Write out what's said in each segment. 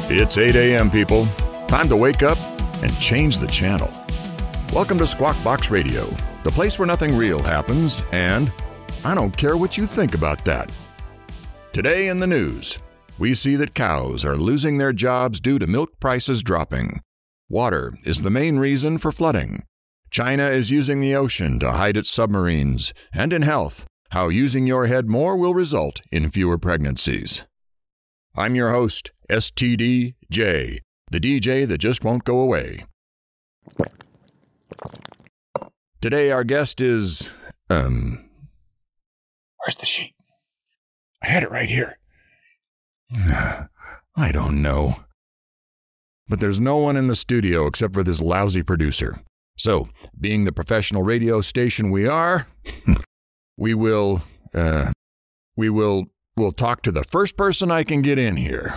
It's 8 a.m., people. Time to wake up and change the channel. Welcome to Squawk Box Radio, the place where nothing real happens, and I don't care what you think about that. Today in the news, we see that cows are losing their jobs due to milk prices dropping. Water is the main reason for flooding. China is using the ocean to hide its submarines. And in health, how using your head more will result in fewer pregnancies. I'm your host, STDJ, the DJ that just won't go away. Today our guest is, where's the sheet? I had it right here. I don't know. But there's no one in the studio except for this lousy producer. So, being the professional radio station we are, we'll talk to the first person I can get in here.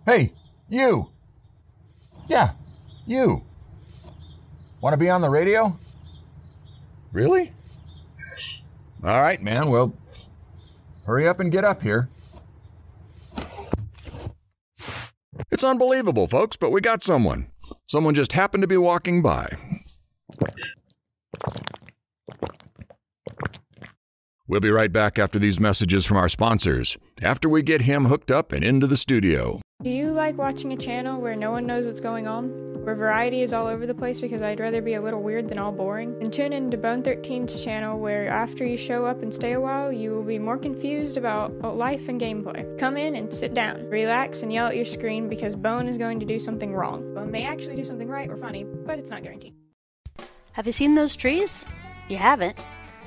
Hey, you. Yeah, you. Want to be on the radio? Really? All right, man. Well, hurry up and get up here. It's unbelievable, folks, but we got someone. Someone just happened to be walking by. We'll be right back after these messages from our sponsors, after we get him hooked up and into the studio. Do you like watching a channel where no one knows what's going on? Where variety is all over the place because I'd rather be a little weird than all boring? And tune in to Bone 13's channel where after you show up and stay a while, you will be more confused about life and gameplay. Come in and sit down, relax, and yell at your screen because Bone is going to do something wrong. Bone may actually do something right or funny, but it's not guaranteed. Have you seen those trees? You haven't?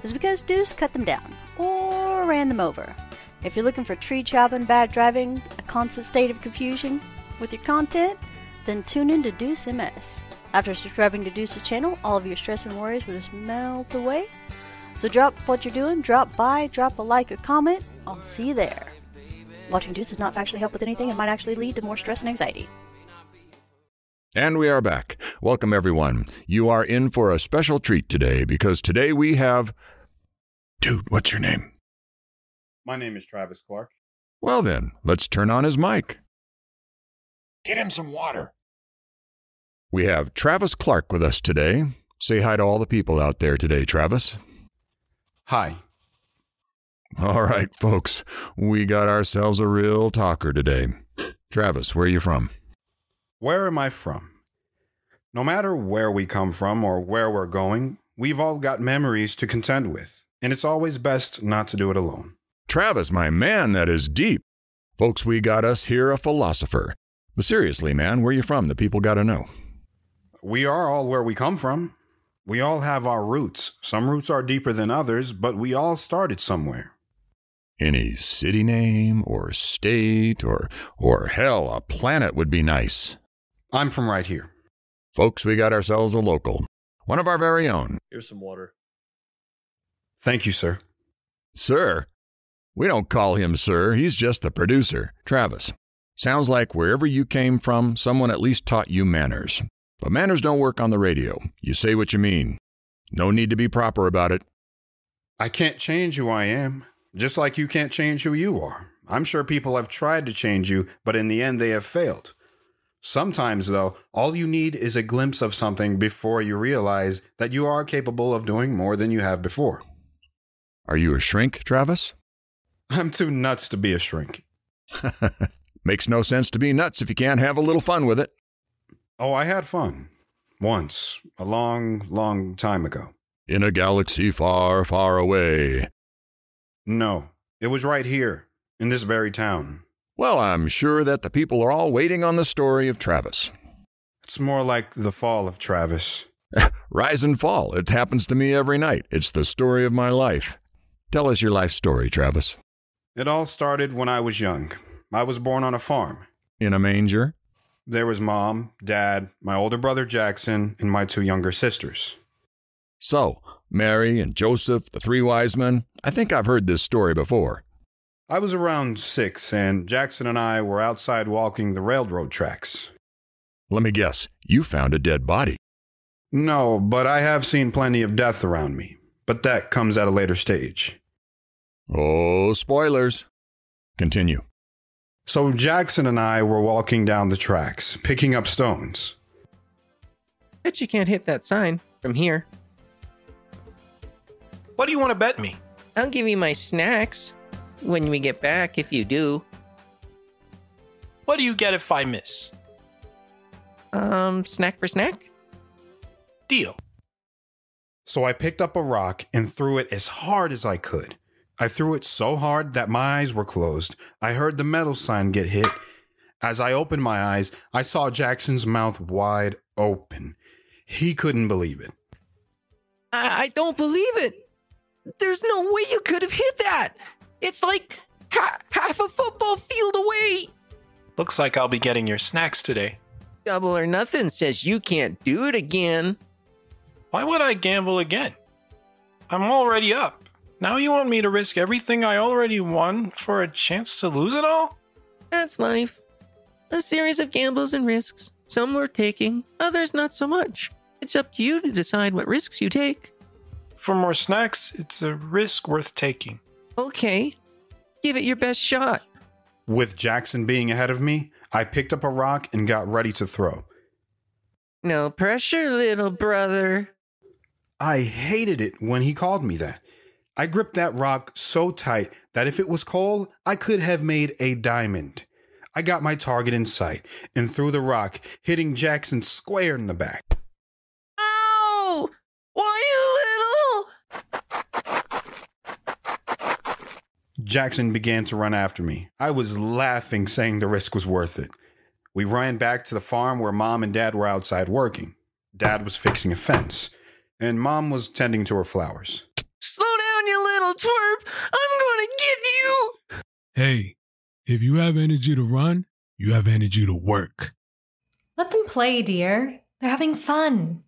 It's because Deuce cut them down, or ran them over. If you're looking for tree chopping, bad driving, a constant state of confusion with your content, then tune in to Deuce MS. After subscribing to Deuce's channel, all of your stress and worries will just melt away. So drop what you're doing, drop by, drop a like or comment, I'll see you there. Watching Deuce does not actually help with anything and might actually lead to more stress and anxiety. And we are back. Welcome, everyone. You are in for a special treat today because today we have... Dude, what's your name? My name is Travis Clark. Well then, let's turn on his mic. Get him some water. We have Travis Clark with us today. Say hi to all the people out there today, Travis. Hi. All right, folks. We got ourselves a real talker today. Travis, where are you from? Where am I from? No matter where we come from or where we're going, we've all got memories to contend with, and it's always best not to do it alone. Travis, my man, that is deep. Folks, we got us here a philosopher. But seriously, man, where you from? The people got to know. We are all where we come from. We all have our roots. Some roots are deeper than others, but we all started somewhere. Any city name or state or hell, a planet would be nice. I'm from right here. Folks, we got ourselves a local. One of our very own. Here's some water. Thank you, sir. Sir? We don't call him sir. He's just the producer, Travis. Sounds like wherever you came from, someone at least taught you manners. But manners don't work on the radio. You say what you mean. No need to be proper about it. I can't change who I am, just like you can't change who you are. I'm sure people have tried to change you, but in the end they have failed. Sometimes, though, all you need is a glimpse of something before you realize that you are capable of doing more than you have before. Are you a shrink, Travis? I'm too nuts to be a shrink. Makes no sense to be nuts if you can't have a little fun with it. Oh, I had fun. Once. A long, long time ago. In a galaxy far, far away. No. It was right here, in this very town. Well, I'm sure that the people are all waiting on the story of Travis. It's more like the fall of Travis. Rise and fall. It happens to me every night. It's the story of my life. Tell us your life story, Travis. It all started when I was young. I was born on a farm. In a manger? There was Mom, Dad, my older brother Jackson, and my 2 younger sisters. So, Mary and Joseph, the 3 wise men. I think I've heard this story before. I was around 6, and Jackson and I were outside walking the railroad tracks. Let me guess, you found a dead body. No, but I have seen plenty of death around me. But that comes at a later stage. Oh, spoilers. Continue. So Jackson and I were walking down the tracks, picking up stones. Bet you can't hit that sign from here. What do you want to bet me? I'll give you my snacks when we get back if you do. What do you get if I miss? Snack for snack? Deal. So I picked up a rock and threw it as hard as I could. I threw it so hard that my eyes were closed. I heard the metal sign get hit. As I opened my eyes, I saw Jackson's mouth wide open. He couldn't believe it. I don't believe it. There's no way you could have hit that. It's like half a football field away. Looks like I'll be getting your snacks today. Double or nothing says you can't do it again. Why would I gamble again? I'm already up. Now you want me to risk everything I already won for a chance to lose it all? That's life. A series of gambles and risks. Some worth taking, others not so much. It's up to you to decide what risks you take. For more snacks, it's a risk worth taking. Okay, give it your best shot. With Jackson being ahead of me, I picked up a rock and got ready to throw. No pressure, little brother. I hated it when he called me that. I gripped that rock so tight that if it was coal, I could have made a diamond. I got my target in sight and threw the rock, hitting Jackson square in the back. Ow! Why, you little? Jackson began to run after me. I was laughing, saying the risk was worth it. We ran back to the farm where Mom and Dad were outside working. Dad was fixing a fence, and Mom was tending to her flowers. Slow down, you little twerp! I'm gonna get you! Hey, if you have energy to run, you have energy to work. Let them play, dear. They're having fun.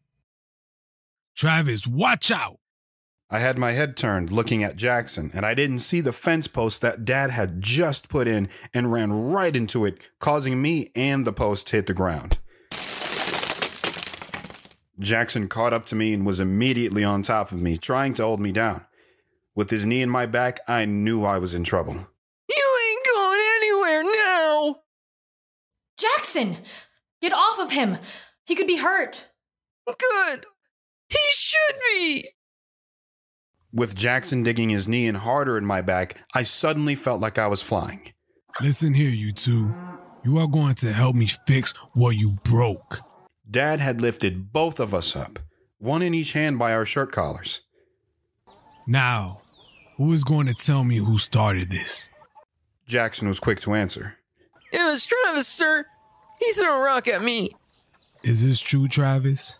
Travis, watch out! I had my head turned, looking at Jackson, and I didn't see the fence post that Dad had just put in and ran right into it, causing me and the post to hit the ground. Jackson caught up to me and was immediately on top of me, trying to hold me down. With his knee in my back, I knew I was in trouble. You ain't going anywhere now! Jackson! Get off of him! He could be hurt! Good! He should be! With Jackson digging his knee in harder in my back, I suddenly felt like I was flying. Listen here, you two. You are going to help me fix what you broke. Dad had lifted both of us up, one in each hand by our shirt collars. Now, who is going to tell me who started this? Jackson was quick to answer. It was Travis, sir. He threw a rock at me. Is this true, Travis?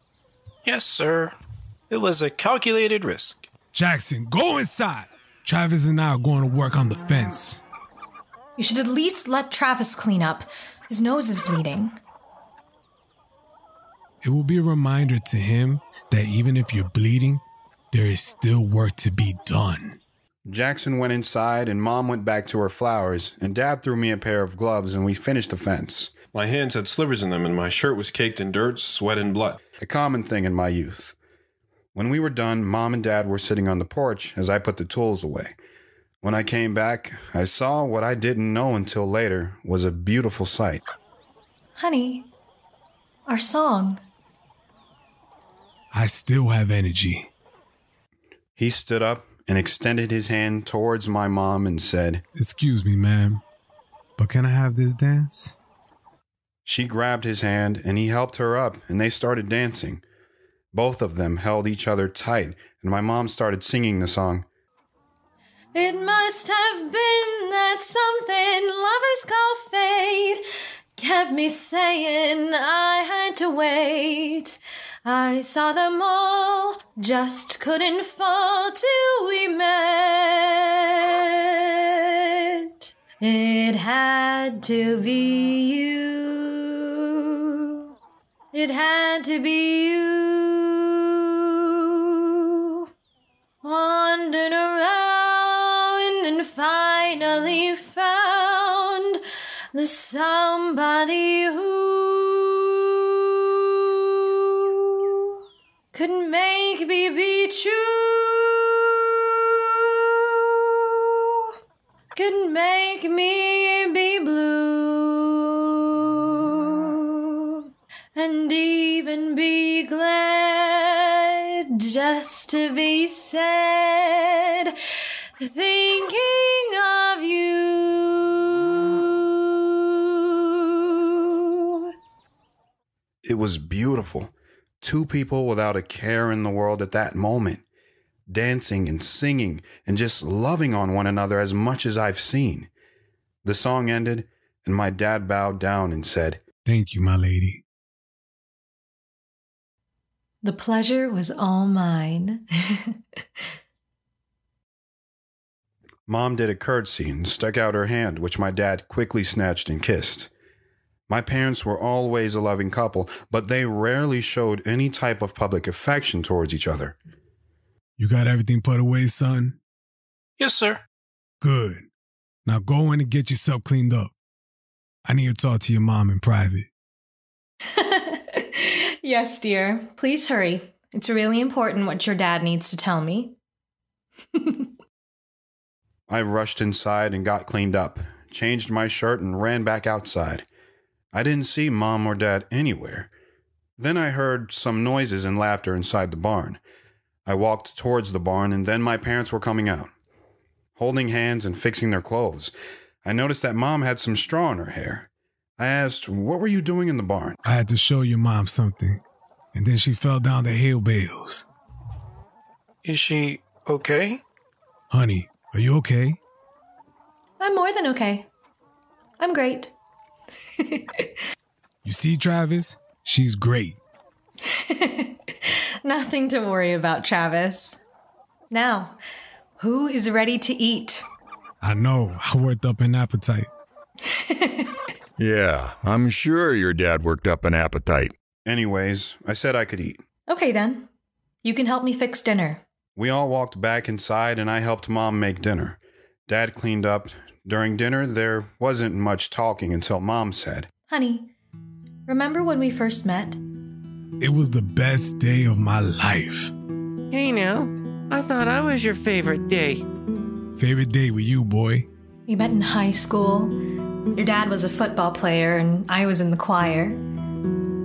Yes, sir. It was a calculated risk. Jackson, go inside. Travis and I are going to work on the fence. You should at least let Travis clean up. His nose is bleeding. It will be a reminder to him that even if you're bleeding, there is still work to be done. Jackson went inside and Mom went back to her flowers, and Dad threw me a pair of gloves and we finished the fence. My hands had slivers in them and my shirt was caked in dirt, sweat, and blood. A common thing in my youth. When we were done, Mom and Dad were sitting on the porch as I put the tools away. When I came back, I saw what I didn't know until later was a beautiful sight. Honey, our song. I still have energy. He stood up and extended his hand towards my mom and said, Excuse me, ma'am, but can I have this dance? She grabbed his hand and he helped her up and they started dancing. Both of them held each other tight and my mom started singing the song. It must have been that something lovers call fate kept me saying I had to wait. I saw them all, just couldn't fall till we met. It had to be you. It had to be you. Wandered around and finally found the somebody who could make me be true, could make me be blue. and even be glad just to be sad, thinking of you. It was beautiful. Two people without a care in the world at that moment, dancing and singing and just loving on one another as much as I've seen. The song ended, and my dad bowed down and said, "Thank you, my lady." The pleasure was all mine. Mom did a curtsy and stuck out her hand, which my dad quickly snatched and kissed. My parents were always a loving couple, but they rarely showed any type of public affection towards each other. You got everything put away, son? Yes, sir. Good. Now go in and get yourself cleaned up. I need to talk to your mom in private. Yes, dear. Please hurry. It's really important what your dad needs to tell me. I rushed inside and got cleaned up, changed my shirt, and ran back outside. I didn't see Mom or Dad anywhere. Then I heard some noises and laughter inside the barn. I walked towards the barn, and then my parents were coming out, holding hands and fixing their clothes. I noticed that Mom had some straw in her hair. I asked, "What were you doing in the barn?" I had to show your mom something, and then she fell down the hay bales. Is she okay? Honey, are you okay? I'm more than okay. I'm great. You see, Travis? She's great. Nothing to worry about, Travis. Now, who is ready to eat? I know. I worked up an appetite. Yeah, I'm sure your dad worked up an appetite. Anyways, I said I could eat. Okay, then. You can help me fix dinner. We all walked back inside, and I helped Mom make dinner. Dad cleaned up. During dinner, there wasn't much talking until Mom said, Honey, remember when we first met? It was the best day of my life. Hey now, I thought I was your favorite day. Favorite day with you, boy. We met in high school. Your dad was a football player and I was in the choir.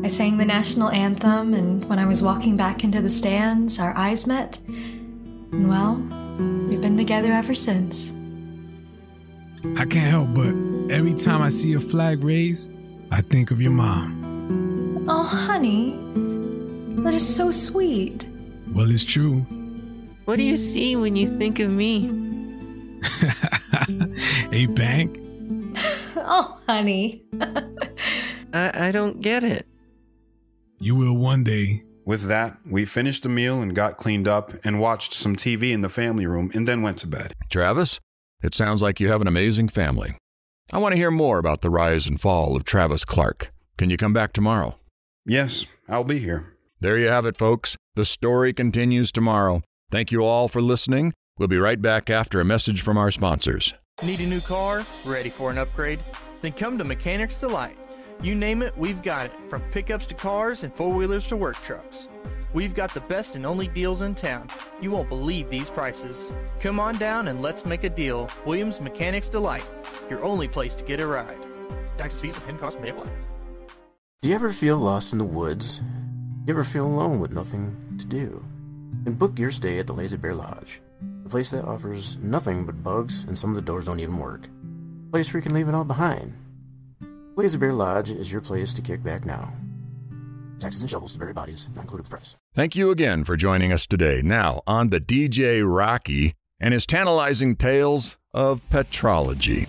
I sang the national anthem, and when I was walking back into the stands, our eyes met. And well, we've been together ever since. I can't help but every time I see a flag raised, I think of your mom. Oh, honey, that is so sweet. Well, it's true. What do you see when you think of me? A bank? Oh, honey. I don't get it. You will one day. With that, we finished the meal and got cleaned up and watched some TV in the family room and then went to bed. Travis, it sounds like you have an amazing family. I want to hear more about the rise and fall of Travis Clark. Can you come back tomorrow? Yes, I'll be here. There you have it, folks. The story continues tomorrow. Thank you all for listening. We'll be right back after a message from our sponsors. Need a new car? Ready for an upgrade? Then come to Mechanics Delight. You name it, we've got it. From pickups to cars and four-wheelers to work trucks. We've got the best and only deals in town. You won't believe these prices. Come on down and let's make a deal. Williams Mechanics Delight, your only place to get a ride. Taxes, fees, and pin costs may apply. Do you ever feel lost in the woods? You ever feel alone with nothing to do? Then book your stay at the Lazy Bear Lodge, a place that offers nothing but bugs, and some of the doors don't even work. A place where you can leave it all behind. Lazy Bear Lodge is your place to kick back now. Taxes and shovels to bury bodies, not included with the price. Thank you again for joining us today. Now, on the DJ Rocky and his tantalizing tales of petrology.